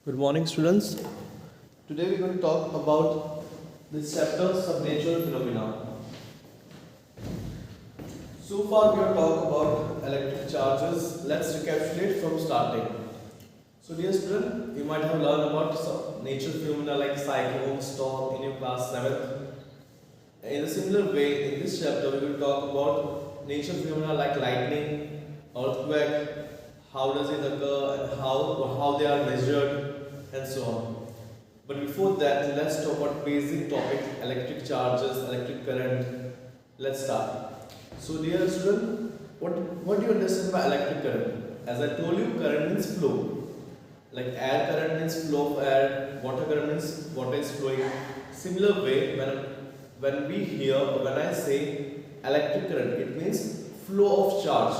Good morning, students. Today we're going to talk about this chapter, some natural phenomena. So far we have talked about electric charges. Let's recapitulate from starting. So dear student, you might have learned about some natural phenomena like cyclone, storm in your class 7th. In a similar way, in this chapter we will talk about natural phenomena like lightning, earthquake, how does it occur and how they are measured and so on. But before that, let's talk about basic topic, electric charges, electric current. Let's start. So dear student, what do you understand by electric current? As I told you, current means flow. Like air current means flow of air, water current means water is flowing. Similar way, when I say electric current, it means flow of charge.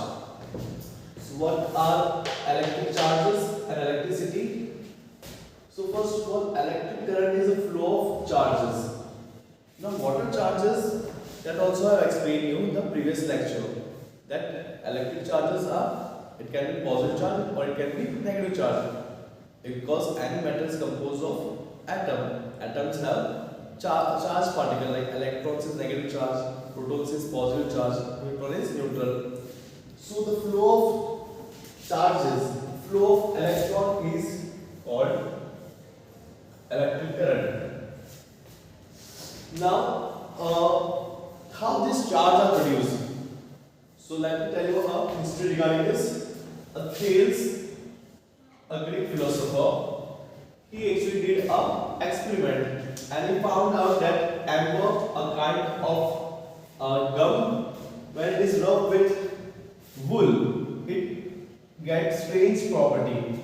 So what are electric charges and electricity? So first of all, electric current is a flow of charges. Now water charges, that also I have explained you in the previous lecture, that electric charges are, it can be positive charge or it can be negative charge, because any matter is composed of atom. Atoms have charged particle, like electrons is negative charge, protons is positive charge, neutron is neutral. So the flow of charges, flow of electron is called electric current. Now, how these charges are produced? So let me tell you a history regarding this. Thales, a Greek philosopher, he actually did an experiment and he found out that amber, a kind of gum, when it is rubbed with wool, it gets strange property.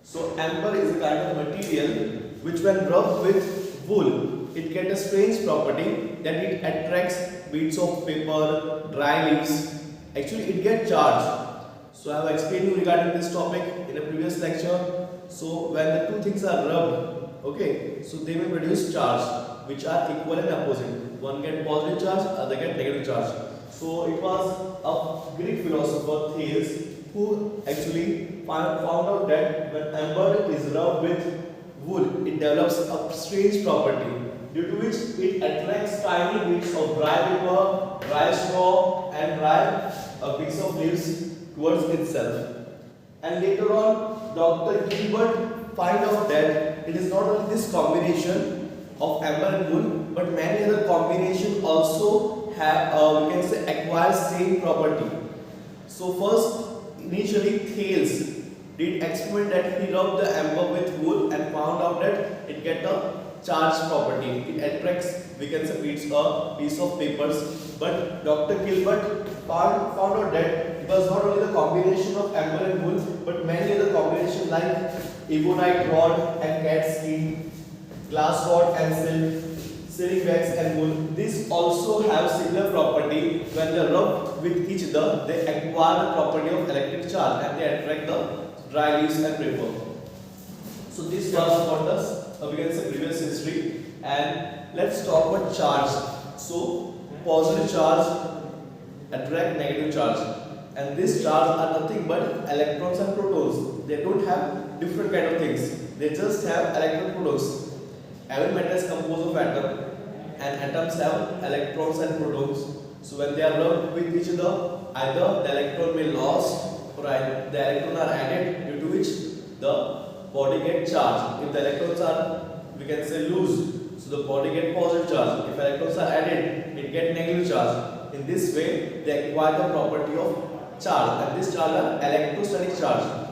So amber is a kind of material which when rubbed with wool, it gets a strange property that it attracts bits of paper, dry leaves. Actually, it gets charged. So I have explained you regarding this topic in a previous lecture. So when the two things are rubbed, okay, so they may produce charge which are equal and opposite. One get positive charge, other get negative charge. So it was a Greek philosopher Thales who actually found out that when amber is rubbed with wool, it develops a strange property due to which it attracts tiny bits of dry paper, dry straw and dry bits of leaves towards itself. And later on, Dr. Gilbert find out that it is not only this combination of amber and wool, but many other combinations also have, we can say, acquire same property. So first, initially Thales did experiment that he rubbed the amber with wool and found out that it get a charge property. It attracts, we can say, piece of papers. But Dr. Gilbert found out that it was not only the combination of amber and wool, but many other combinations like ebonite rod and cat skin, glass rod and silk, sealing wax and wool. These also have similar property. When they rub with each other, they acquire the property of electric charge and they attract the dry leaves and paper. So this was about us, we can say, previous history. And let's talk about charge. So positive charge attract negative charge, and these charge are nothing but electrons and protons. They don't have different kind of things. They just have electron protons. Every matter is composed of atom, and atoms have electrons and protons. So when they are rubbed with each other, either the electron may lost or the electrons are added, due to which the body gets charged. If the electrons are, we can say, loose, so the body gets positive charge. If electrons are added, it gets negative charge. In this way, they acquire the property of charge, and this charge are electrostatic charge.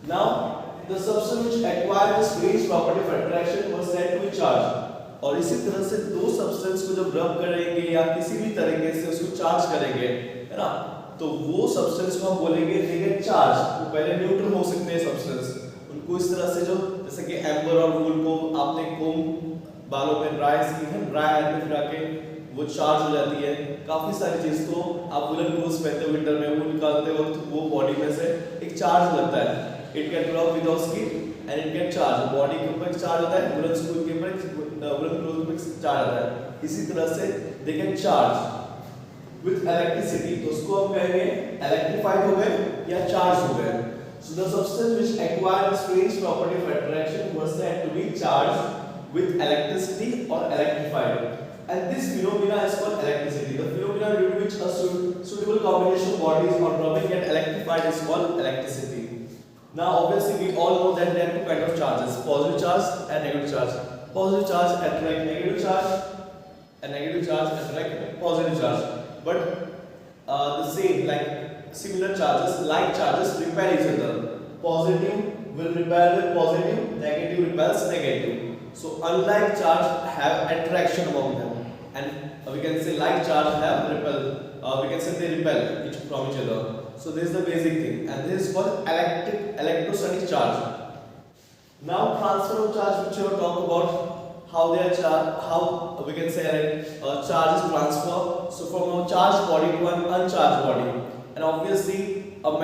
Now, the substance which acquire the strange property of attraction was said to be charge. और इसी तरह से दो substance को जब रब करेंगे या किसी भी तरीके से उसको चार्ज करेंगे, है ना, तो वो सब्सटेंस को हम बोलेंगे दे गेट चार्ज. वो पहले न्यूट्रल हो सकते हैं सब्सटेंस, उनको इस तरह से जो, जैसे कि एम्बर और वूल को आपने कोम बालों में ड्राई की है, ड्राई आयर में फिरा के वो चार्ज हो जाती है. काफी सारी चीज तो आप वुलन क्लोथ्स पहनते हो विंटर में, वो निकालते वक्त वो बॉडी में से एक चार्ज लगता है. इट गेट रब with your skin and it get charge. Body के ऊपर एक चार्ज होता है, वुलन स्किन के ऊपर वुलन क्लोथ पे चार्ज आता है. इसी तरह से they get charge with electricity. तो उसको हम कहेंगे इलेक्ट्रिफाइड हो गए या चार्ज हो गए. So the substance which acquired the strange property of attraction charged with electricity or electrified. And this phenomena is called electricity. The phenomena due to which a suitable combination of bodies on rubbing get electrified is called electricity. Now obviously we all know that there are two kinds of charges, positive charge and negative charge. Positive charge attract negative charge and negative charge attract positive charge. But the same, like similar charges, like charges repel each other. Positive will repel with positive, negative repels negative. So unlike charge have attraction among them, and we can say like charge have repel. We can say they repel each from each other. So this is the basic thing, and this is called electrostatic charge. Now transfer of charge, which we will talk about how they are how we can say like charge is transfer. So from a charged body to an uncharged body, and obviously when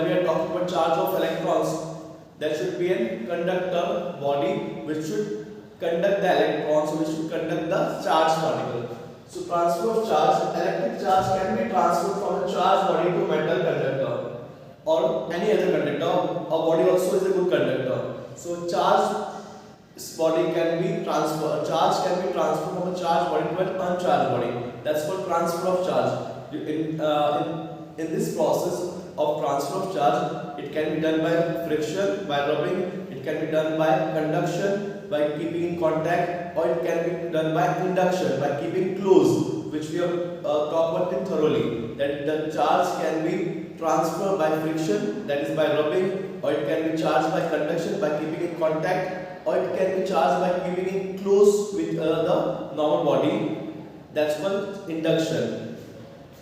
we are talking about charge of electrons, there should be a conductor body which should conduct the electrons, which should conduct the charged particle. So transfer of charge, electric charge can be transferred from a charged body to metal conductor or any other conductor. A body also is a good conductor. So charged body can be transferred. Charge can be transferred from a charged body to an uncharged body. That's called transfer of charge. In this process of transfer of charge, it can be done by friction, by rubbing. It can be done by conduction, by keeping in contact, or it can be done by induction, by keeping close, which we have talked about it thoroughly. That the charge can be transferred by friction, that is by rubbing, or it can be charged by conduction, by keeping in contact, or it can be charged by keeping in close with the normal body. That's called induction.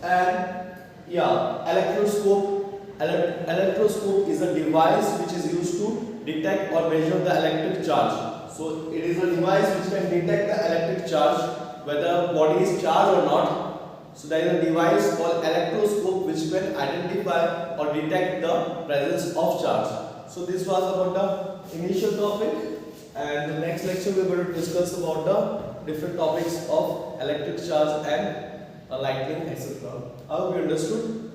And yeah, electroscope. Electroscope is a device which is used to detect or measure the electric charge. So it is a device which can detect the electric charge, whether a body is charged or not. So there is a device called electroscope which can identify or detect the presence of charge. So this was about the initial topic, and the next lecture we are going to discuss about the different topics of electric charge and lightning, etc. I hope you understood.